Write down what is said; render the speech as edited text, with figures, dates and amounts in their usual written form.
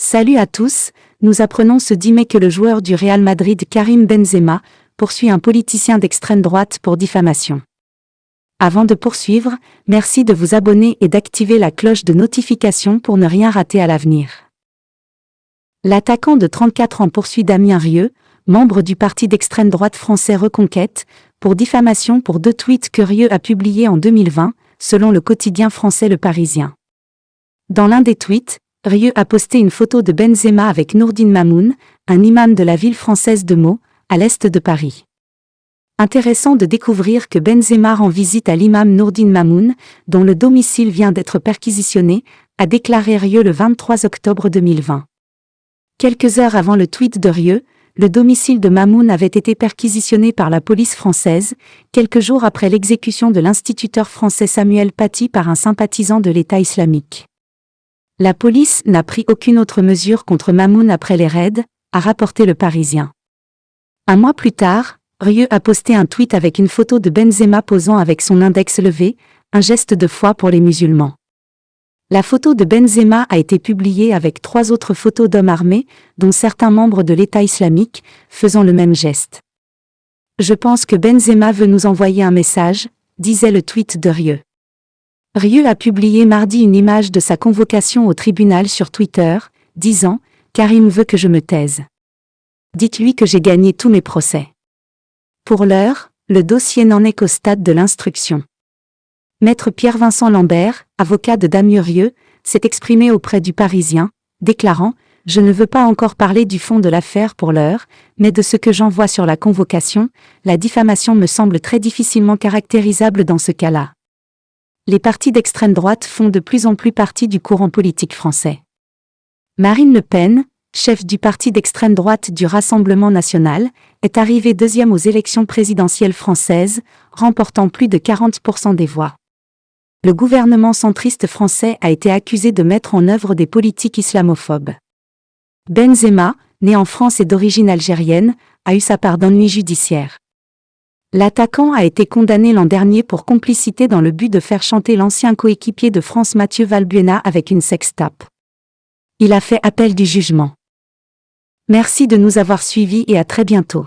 Salut à tous, nous apprenons ce 10 mai que le joueur du Real Madrid Karim Benzema poursuit un politicien d'extrême droite pour diffamation. Avant de poursuivre, merci de vous abonner et d'activer la cloche de notification pour ne rien rater à l'avenir. L'attaquant de 34 ans poursuit Damien Rieu, membre du parti d'extrême droite français Reconquête, pour diffamation pour 2 tweets que Rieu a publiés en 2020, selon le quotidien français Le Parisien. Dans l'un des tweets, Rieu a posté une photo de Benzema avec Nourdine Mamoun, un imam de la ville française de Meaux, à l'est de Paris. Intéressant de découvrir que Benzema rend visite à l'imam Nourdine Mamoun, dont le domicile vient d'être perquisitionné, a déclaré Rieu le 23 octobre 2020. Quelques heures avant le tweet de Rieu, le domicile de Mamoun avait été perquisitionné par la police française, quelques jours après l'exécution de l'instituteur français Samuel Paty par un sympathisant de l'État islamique. La police n'a pris aucune autre mesure contre Mamoun après les raids, a rapporté Le Parisien. Un mois plus tard, Rieu a posté un tweet avec une photo de Benzema posant avec son index levé, un geste de foi pour les musulmans. La photo de Benzema a été publiée avec 3 autres photos d'hommes armés, dont certains membres de l'État islamique, faisant le même geste. Je pense que Benzema veut nous envoyer un message, disait le tweet de Rieu. Rieu a publié mardi une image de sa convocation au tribunal sur Twitter, disant « Karim veut que je me taise. Dites-lui que j'ai gagné tous mes procès. » Pour l'heure, le dossier n'en est qu'au stade de l'instruction. Maître Pierre-Vincent Lambert, avocat de Damien Rieu, s'est exprimé auprès du Parisien, déclarant « Je ne veux pas encore parler du fond de l'affaire pour l'heure, mais de ce que j'en vois sur la convocation, la diffamation me semble très difficilement caractérisable dans ce cas-là. » Les partis d'extrême droite font de plus en plus partie du courant politique français. Marine Le Pen, chef du parti d'extrême droite du Rassemblement national, est arrivée 2e aux élections présidentielles françaises, remportant plus de 40% des voix. Le gouvernement centriste français a été accusé de mettre en œuvre des politiques islamophobes. Benzema, né en France et d'origine algérienne, a eu sa part d'ennuis judiciaires. L'attaquant a été condamné l'an dernier pour complicité dans le but de faire chanter l'ancien coéquipier de France Mathieu Valbuena avec une sextape. Il a fait appel du jugement. Merci de nous avoir suivis et à très bientôt.